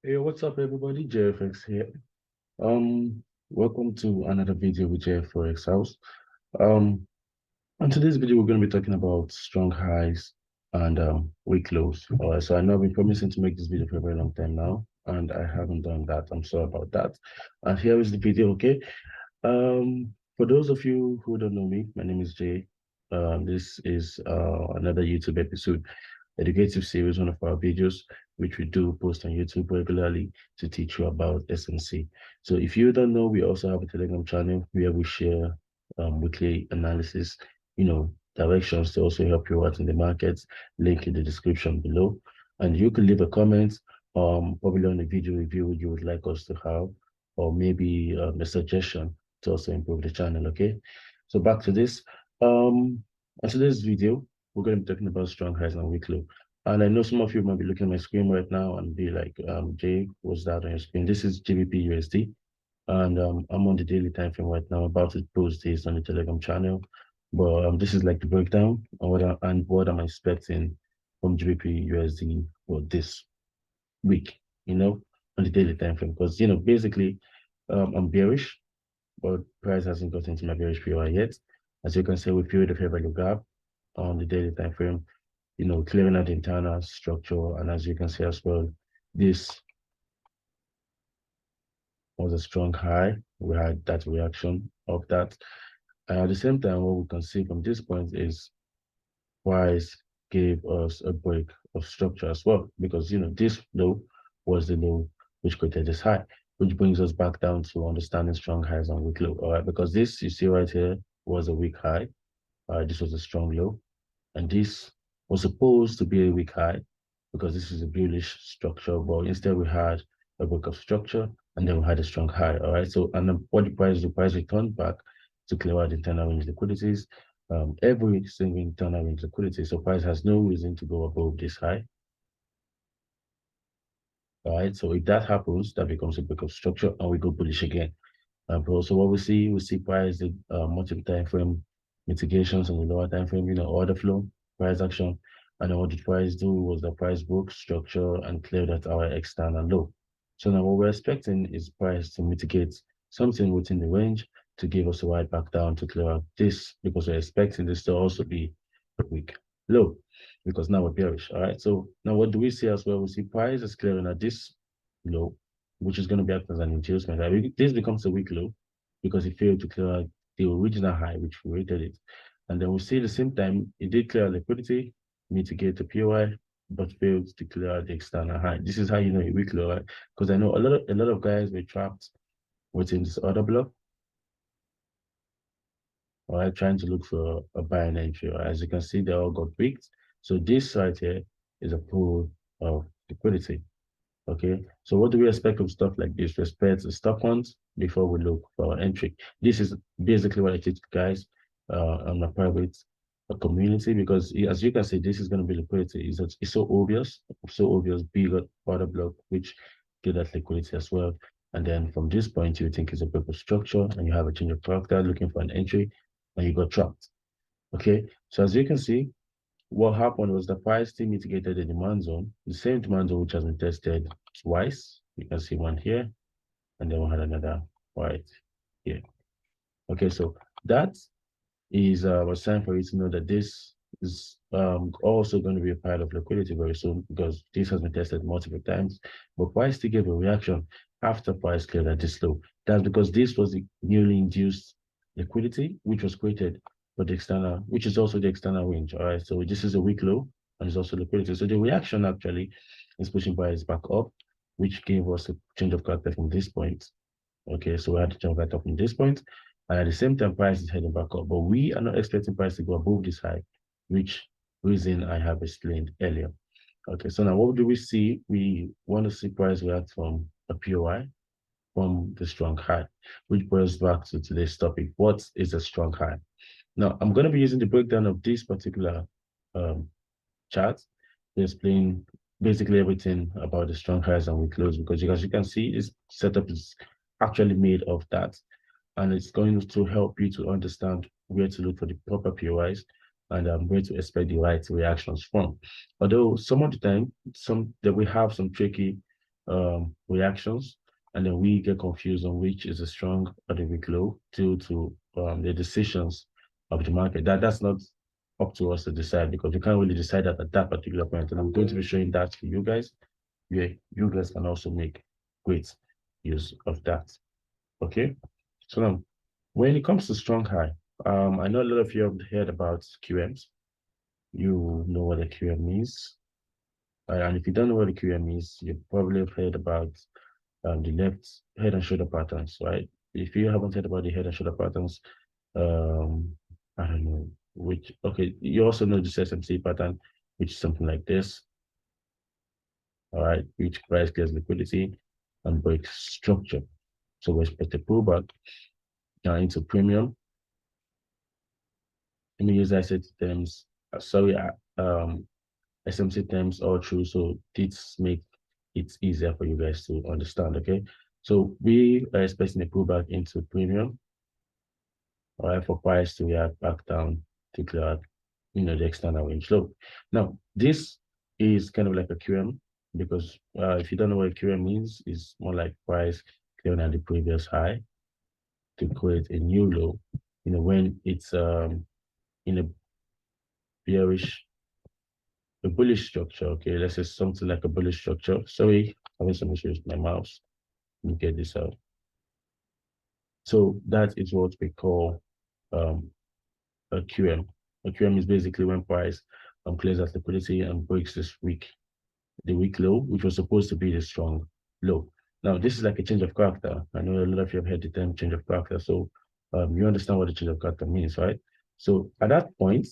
Hey, what's up, everybody? JFX here. Welcome to another video with JFX House. Um, on today's video, we're going to be talking about strong highs and weak lows. All right, so I know I've been promising to make this video for a very long time now, and I haven't done that. I'm sorry about that. And here is the video, okay? For those of you who don't know me, my name is Jay. This is another YouTube episode, educative series, one of our videos, which we do post on YouTube regularly to teach you about SNC. So if you don't know, we also have a Telegram channel where we share weekly analysis, directions to also help you out in the markets. Link in the description below. And you can leave a comment, probably on the video review you would like us to have, or maybe a suggestion to also improve the channel. Okay, so back to this. On today's video, we're going to be talking about strong highs and weak low. And I know some of you might be looking at my screen right now and be like, Jay, what's that on your screen? This is GBP USD, and I'm on the daily time frame right now. I'm about to post this on the Telegram channel, but this is like the breakdown and what I'm expecting from GBP USD for this week, on the daily time frame. Because basically, I'm bearish, but price hasn't got into my bearish period yet. As you can see, we filled the fair value gap on the daily time frame, clearing out the internal structure. And as you can see as well, this was a strong high. We had that reaction of that. And at the same time, what we can see from this point is price gave us a break of structure as well, because this low was the low which created this high, which brings us back down to understanding strong highs and weak low. All right, because this you see right here was a weak high. This was a strong low, and this was supposed to be a weak high because this is a bullish structure, but instead we had a break of structure and then we had a strong high. All right, so and then what the price returned back to clear out the internal range liquidities, every single internal range liquidity. So price has no reason to go above this high. All right, so if that happens, that becomes a break of structure and we go bullish again. But also what we see price the multiple time frame mitigations on the lower time frame, order flow, price action. And then what the price do was the price broke structure and cleared at our external low. So now what we're expecting is price to mitigate something within the range to give us a right back down to clear out this, because we're expecting this to also be a weak low, because now we're bearish. All right, so now what do we see as well? We see price is clearing at this low, which is going to be acting as an inducement. This becomes a weak low because it failed to clear out the original high, which created it. And then we see at the same time, it did clear liquidity, mitigate the POI, but failed to clear out the external high. This is how you know a weak low, right? Because I know a lot of guys were trapped within this order block, all right, trying to look for a buying entry. Right? As you can see, they all got wicked. So this right here is a pool of liquidity. Okay, so what do we expect from stuff like this? We expect a stop hunt before we look for our entry. This is basically what I teach guys on my private community, because as you can see, this is going to be liquidity. It's so obvious, big order block, which get that liquidity as well. And then from this point, you think it's a purple structure and you have a change of character looking for an entry and you got trapped. Okay, so as you can see, what happened was the price still mitigated the demand zone, the same demand zone which has been tested twice. You can see one here, and then we had another right here. Okay, so that is a sign for you to know that this is also going to be a pile of liquidity very soon, because this has been tested multiple times. But price still gave a reaction after price cleared at this low. That's because this was the newly induced liquidity, which was created for the external, which is also the external range. All right, so this is a weak low and it's also liquidity. So the reaction actually is pushing price back up, which gave us a change of character from this point. Okay, so we had to jump right up from this point, and at the same time, price is heading back up. But we are not expecting price to go above this high, which reason I have explained earlier. Okay, so now what do we see? We want to see price react from a POI from the strong high, which brings back to today's topic. What is a strong high? Now, I'm going to be using the breakdown of this particular chart to explain basically everything about the strong highs and weak lows, because as you can see, this setup is actually made of that, and it's going to help you to understand where to look for the proper POIs and where to expect the right reactions from. Although some of the time, that we have some tricky reactions, and then we get confused on which is a strong or the weak low due to the decisions of the market. That's not up to us to decide because we can't really decide that at that particular point. And I'm going to be showing that to you guys. Yeah, you guys can also make great use of that. Okay. So now, when it comes to strong high, I know a lot of you have heard about QMs. You know what a QM means. And if you don't know what a QM means, you probably have heard about the left head and shoulder patterns, right? If you haven't heard about the head and shoulder patterns, um, I don't know which. Okay, you also know the SMC pattern, which is something like this. All right, which price clears liquidity and breaks structure. So we expect a pullback into premium. Let me use asset terms. Sorry, SMC terms all true. So this make it easier for you guys to understand. Okay, so we are expecting a pullback into premium. All right, for price to react back down to clear out, the external range low. Now, this is kind of like a QM because if you don't know what a QM means, it's more like price clearing at the previous high to create a new low. When it's in bearish, a bullish structure. Okay, let's say something like a bullish structure. Sorry, having some issues with my mouse. Let me get this out. So that is what we call um, a QM. A QM is basically when price clears out liquidity and breaks the weak low, which was supposed to be the strong low. Now, this is like a change of character. I know a lot of you have heard the term change of character, so you understand what the change of character means, right? So at that point,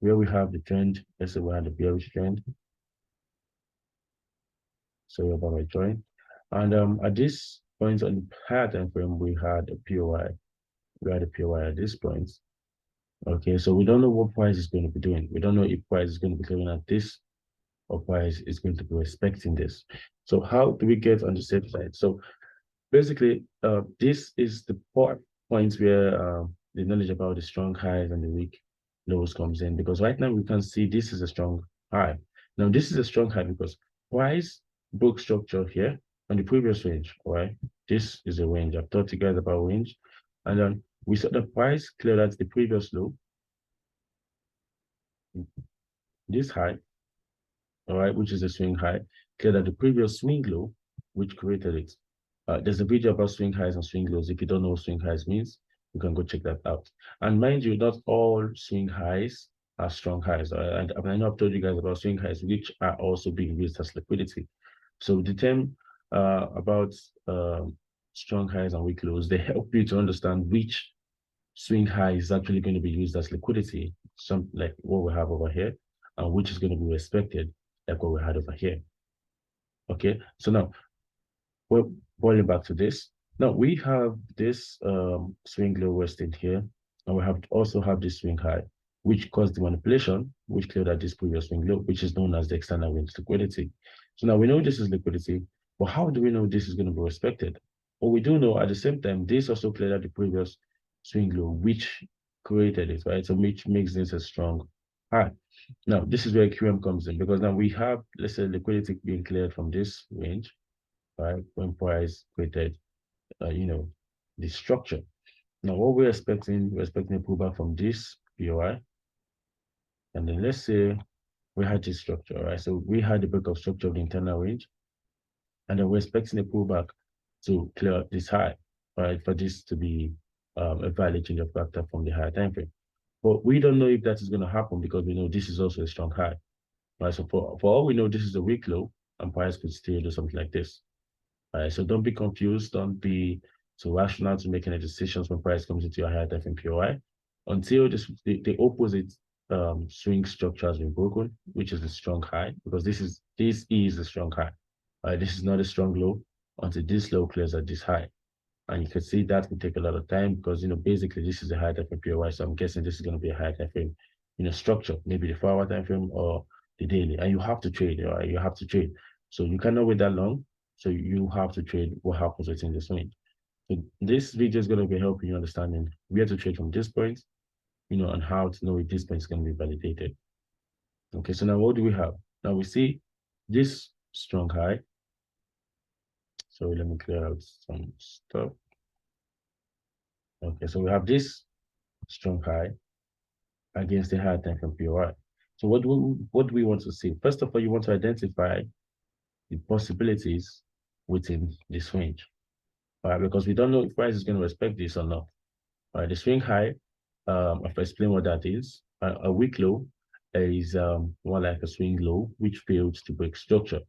where we have the trend, let's say we had the bearish trend. Sorry about my drawing. And at this point on the higher time frame, we had a POI. We had a POI at this point. Okay, so we don't know what price is going to be doing. We don't know if price is going to be clearing at this or price is going to be respecting this. So how do we get on the safe side? So basically, this is the point where the knowledge about the strong highs and the weak lows comes in. Because right now we can see this is a strong high. Now this is a strong high because price broke structure here on the previous range. All right, this is a range. I've taught you guys about range, and then we saw the price cleared at the previous low, this high, all right, which is a swing high, cleared at the previous swing low, which created it. There's a video about swing highs and swing lows. If you don't know what swing highs means, you can go check that out. And mind you, not all swing highs are strong highs. And I know I've told you guys about swing highs, which are also being used as liquidity. So the term about strong highs and weak lows, they help you to understand which swing high is actually going to be used as liquidity, some like what we have over here, and which is going to be respected like what we had over here. Okay, so now we're boiling back to this. Now we have this swing low resting here, and we also have this swing high, which caused the manipulation, which cleared out this previous swing low, which is known as the external range liquidity. So now we know this is liquidity, but how do we know this is going to be respected? Well, we do know at the same time, this also cleared out the previous swing low, which created it, right? So which makes this a strong high. Now, this is where QM comes in because now we have, let's say, liquidity being cleared from this range, right? When price created, the structure. Now, what we're expecting a pullback from this POI. And then let's say we had this structure, right? So we had the break of structure of the internal range, and then we're expecting a pullback to clear this high, right? For this to be a valid change of character from the higher time frame. But we don't know if that is going to happen because we know this is also a strong high, right? So for all we know, this is a weak low, and price could still do something like this. So don't be confused. Don't be so rational to making decisions when price comes into your higher time frame POI until the opposite swing structure has been broken, which is the strong high, because this is a strong high. This is not a strong low until this low clears at this high. And you can see that will take a lot of time because basically this is a high time frame POI. So I'm guessing this is going to be a high time frame, structure, maybe the 4-hour time frame or the daily. And you have to trade, right? You have to trade. So you cannot wait that long. So you have to trade what happens within this range. So this video is going to be helping you understanding where to trade from this point, and how to know if this point is going to be validated. Okay, so now what do we have? Now we see this strong high, So let me clear out some stuff. Okay, so we have this strong high against the higher time from POI. So what do we want to see? First of all, you want to identify the possibilities within this range, because we don't know if price is going to respect this or not. The swing high, I've explained what that is. A weak low is more like a swing low, which failed to break structure,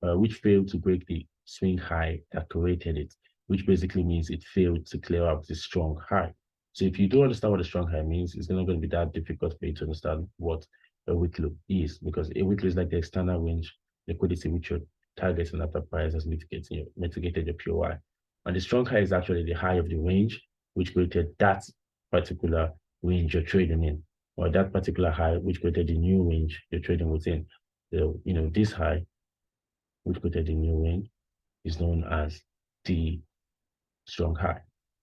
which failed to break the swing high that created it, which basically means it failed to clear up the strong high. So if you do understand what a strong high means, it's not going to be that difficult for you to understand what a weak low is, because a weak low is like the external range liquidity which you're targeting after price has mitigated your POI. And the strong high is actually the high of the range, which created that particular range you're trading in, or that particular high, which created the new range you're trading within. So, this high, which created the new range, is known as the strong high,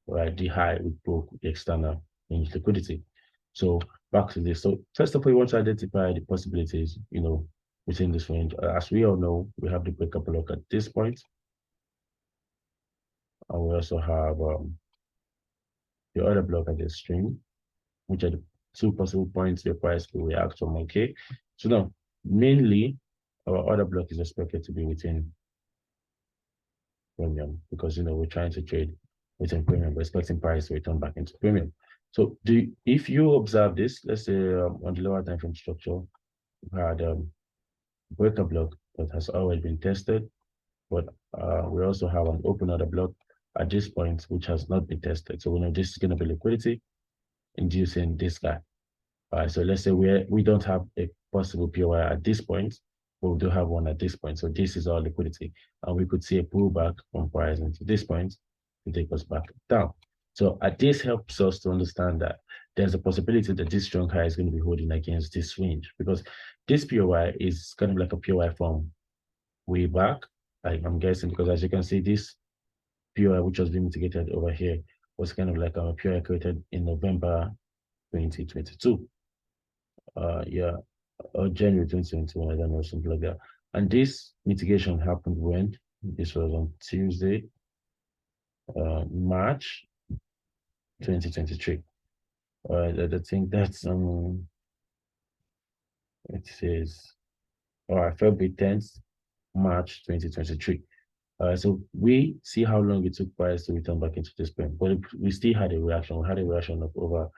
right? The high which broke the external range liquidity. So back to this. So first of all, you want to identify the possibilities, within this range. As we all know, we have the breakup block at this point, and we also have the other block at the string, which are the two possible points the price will react from. Okay. So now, mainly, our other block is expected to be within premium, because we're trying to trade within premium, we're expecting price to return back into premium. So if you observe this, let's say on the lower time frame structure, we had breaker block that has already been tested, but we also have an open order block at this point which has not been tested. So we know this is going to be liquidity inducing this guy. So let's say we don't have a possible POI at this point, but we do have one at this point. So this is our liquidity, and we could see a pullback from price into this point to take us back down. So this helps us to understand that there's a possibility that this strong high is going to be holding against this range, because this POI is kind of like a POI from way back. I'm guessing, because as you can see, this POI, which was being mitigated over here, was kind of like a POI created in November 2022. Yeah, or January 2021, I don't know, something like that. And this mitigation happened when? This was on Tuesday, March 2023. I think that's it says, all right, February 10th, March 2023. So we see how long it took price to return back into this point, but we still had a reaction. We had a reaction of over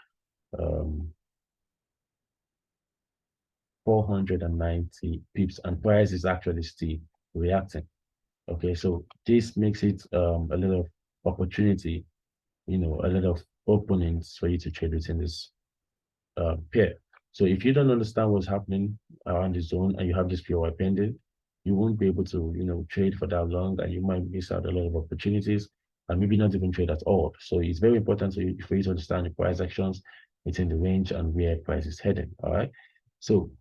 490 pips, and price is actually still reacting. Okay, so this makes it a lot of opportunity, a lot of openings for you to trade within this pair. So if you don't understand what's happening around the zone and you have this POI pending, you won't be able to, trade for that long, and you might miss out a lot of opportunities and maybe not even trade at all. So it's very important for you to understand the price actions within the range and where price is heading. All right. So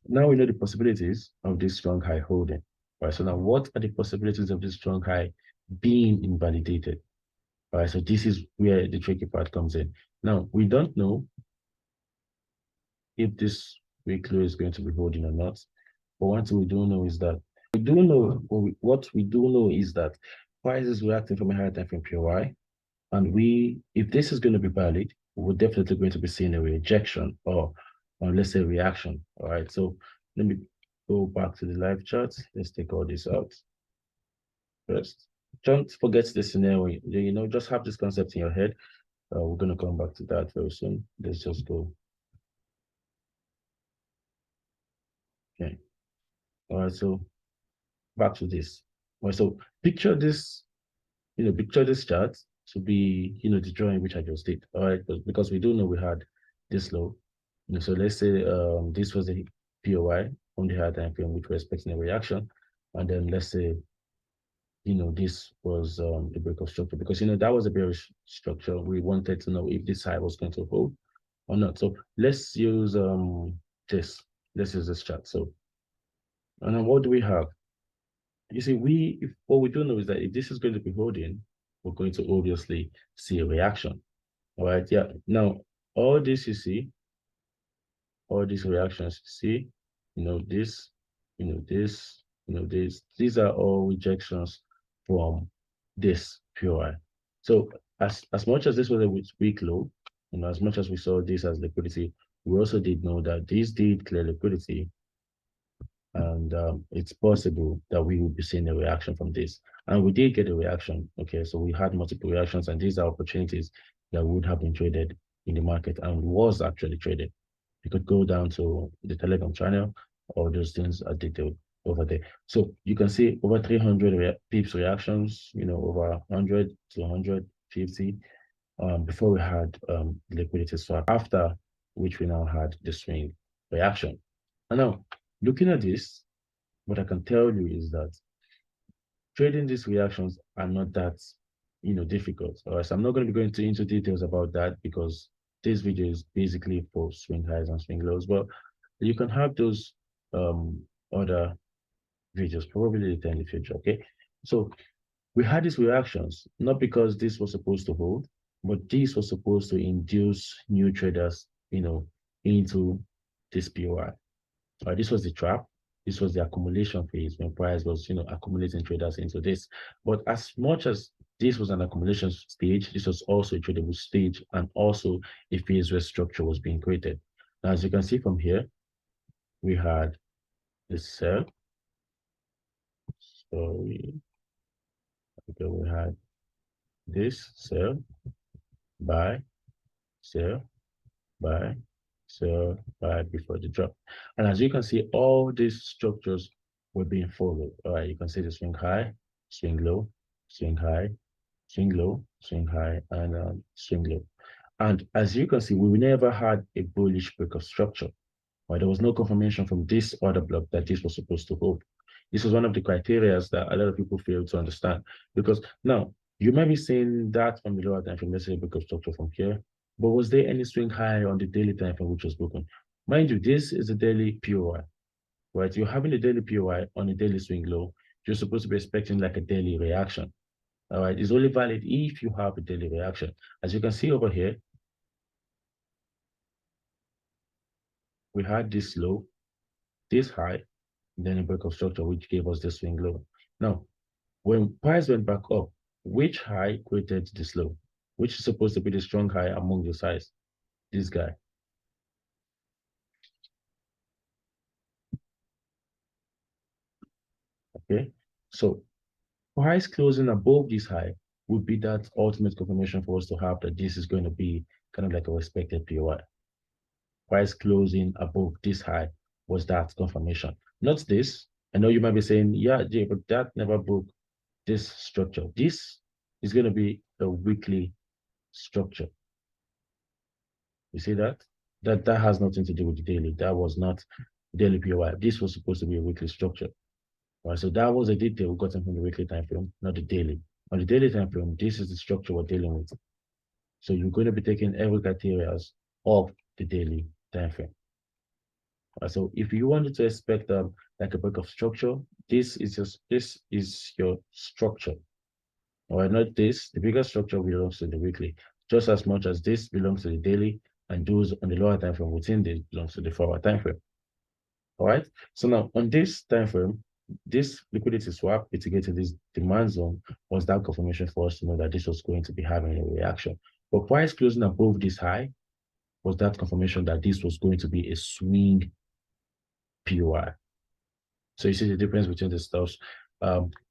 now we know the possibilities of this strong high holding. Right. So now what are the possibilities of this strong high being invalidated? All right. So this is where the tricky part comes in. Now we don't know if this week low is going to be holding or not. But one thing we do know is that what we do know is that price is reacting from a higher time frame POI. And if this is going to be valid, we're definitely going to be seeing a rejection, or let's say reaction. All right. So let me go back to the live chart. Let's take all this out first. Don't forget the scenario. Just have this concept in your head. We're going to come back to that very soon. Let's just go. Okay. All right. So back to this. All right. So picture this chart to be, the drawing which I just did. All right. Because we do know we had this low. So let's say this was the POI on the higher time frame, which we're expecting a reaction. And then let's say, this was the break of structure, because, that was a bearish structure. We wanted to know if this high was going to hold or not. So let's use this. Let's use this chart. So, and then what do we have? You see, what we do know is that if this is going to be holding, we're going to obviously see a reaction. All right. Yeah. Now, all this you see, all these reactions you see, this, this, these are all rejections from this POI. So as much as this was a weak low, as much as we saw this as liquidity, we also did know that this did clear liquidity, and it's possible that we will be seeing a reaction from this. And we did get a reaction. Okay, so we had multiple reactions, and these are opportunities that would have been traded in the market and was actually traded. You could go down to the Telegram channel, all those things are detailed over there. So you can see over 300 pips reactions, over 100 to 150 before we had liquidity swap, after which we now had the swing reaction. And now, looking at this, what I can tell you is that trading these reactions are not that, difficult. All right, so I'm not going to be going into details about that because this video is basically for swing highs and swing lows. But you can have those other videos probably later in the future. Okay, so we had these reactions not because this was supposed to hold, but this was supposed to induce new traders, into this POI. This was the trap. This was the accumulation phase when price was, accumulating traders into this. But as much as this was an accumulation stage, this was also a tradable stage and also a phase where structure was being created. Now, as you can see from here, we had the sell. Okay, we had this sell, buy, sell, buy, sell, buy before the drop. And as you can see, all these structures were being followed. All right, you can see the swing high, swing low, swing high, swing low, swing high, and swing low. And as you can see, we never had a bullish break of structure. Right? There was no confirmation from this order block that this was supposed to hold. This is one of the criteria that a lot of people fail to understand. Because now, you might be seeing that from the lower time frame, let's say break of structure from here, but was there any swing high on the daily time frame which was broken? Mind you, this is a daily POI, right? You're having a daily POI on a daily swing low. You're supposed to be expecting like a daily reaction. All right, it's only valid if you have a daily reaction. As you can see over here, we had this low, this high, then a break of structure, which gave us the swing low. Now, when price went back up, which high created this low? Which is supposed to be the strong high among the highs? This guy. Okay, so price closing above this high would be that ultimate confirmation for us to have that this is going to be kind of like a respected POI. Price closing above this high was that confirmation. Not this. I know you might be saying, yeah, Jay, but that never broke this structure. This is going to be a weekly structure. You see that? That has nothing to do with the daily. That was not daily POI. This was supposed to be a weekly structure. All right, so that was a detail we got from the weekly time frame, not the daily. On the daily time frame, this is the structure we're dealing with. So you're going to be taking every criteria of the daily time frame. So if you wanted to expect like a break of structure, this is your structure. All right, not this. The bigger structure belongs to the weekly, just as much as this belongs to the daily, and those on the lower time frame within this belongs to the 4 hour time frame. All right. So now on this time frame, this liquidity swap mitigated this demand zone was that confirmation for us to know that this was going to be having a reaction. But price closing above this high was that confirmation that this was going to be a swing POI. So you see the difference between the stuffs.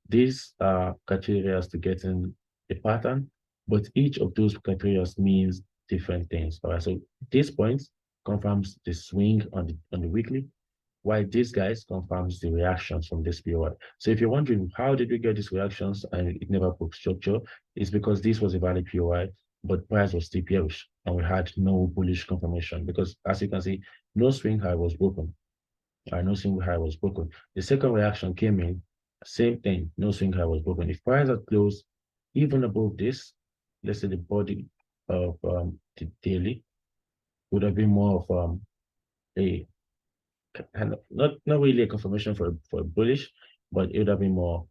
These are criteria to get in a pattern, but each of those criteria means different things. All right. So this point confirms the swing on the weekly, while this guys confirms the reactions from this POI. So if you're wondering how did we get these reactions and it never broke structure, it's because this was a valid POI, but price was still bearish and we had no bullish confirmation because as you can see, no swing high was broken. No swing high was broken. The second reaction came in, same thing, no swing high was broken. If price had closed even above this, let's say the body of the daily would have been more of a kind of not really a confirmation for a bullish, but it would have been more,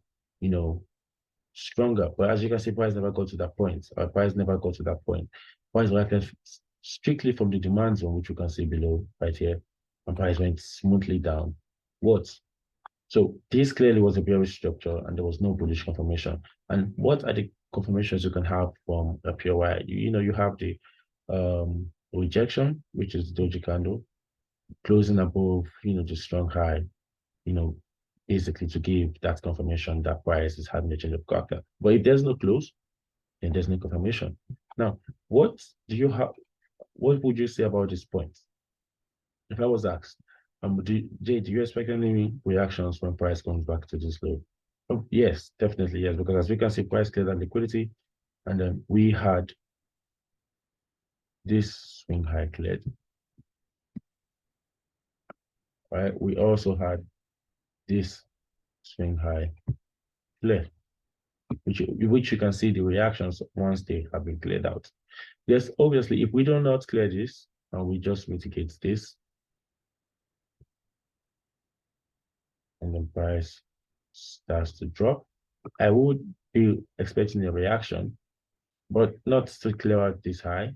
stronger. But as you can see, price never got to that point. Our price never got to that point. Price reacted strictly from the demand zone, which you can see below right here, and price went smoothly down. What? So this clearly was a bearish structure and there was no bullish confirmation. And what are the confirmations you can have from a POI? You have the rejection, which is doji candle, closing above, the strong high, you know, basically to give that confirmation that price is having a change of character. But if there's no close, then there's no confirmation. Now, what do you have? What would you say about this point? If I was asked, Jay, do you expect any reactions when price comes back to this low? Oh, yes, definitely yes, because as we can see, price cleared that liquidity, and then we had this swing high cleared, right? We also had this swing high cleared, which you can see the reactions once they have been cleared out. Yes, obviously, if we do not clear this and we just mitigate this, and then price starts to drop, I would be expecting a reaction, but not to clear out this high,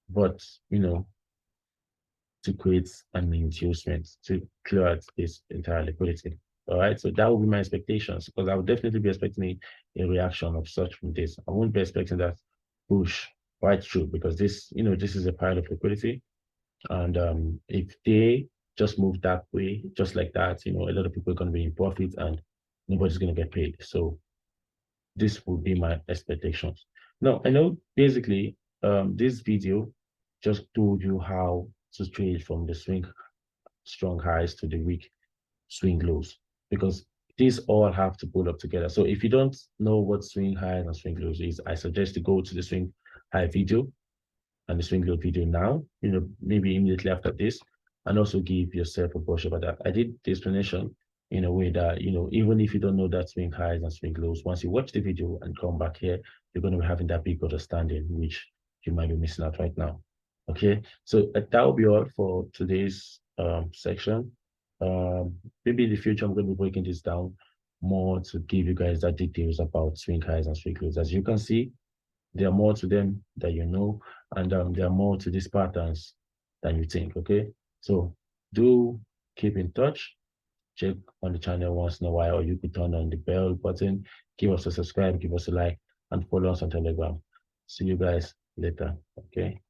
but to create an inducement to clear out this entire liquidity. All right, so that would be my expectations because I would definitely be expecting a reaction of such from this. I won't be expecting that push right through because this is a pile of liquidity. And if they just move that way, just like that, a lot of people are going to be in profit and nobody's going to get paid. So this would be my expectations. Now, I know basically this video just told you how to trade from the swing strong highs to the weak swing lows because these all have to pull up together. So if you don't know what swing highs and swing lows is, I suggest to go to the swing high video and the swing low video now, maybe immediately after this, and also give yourself a brush over that. I did the explanation in a way that, even if you don't know that swing highs and swing lows, once you watch the video and come back here, you're going to be having that big understanding, which you might be missing out right now. Okay, so that will be all for today's section. Maybe in the future, I'm going to be breaking this down more to give you guys that details about swing highs and swing lows. As you can see, there are more to them that you know, and there are more to these patterns than you think, okay? So do keep in touch. Check on the channel once in a while, or you could turn on the bell button, give us a subscribe, give us a like, and follow us on Telegram. See you guys later, okay?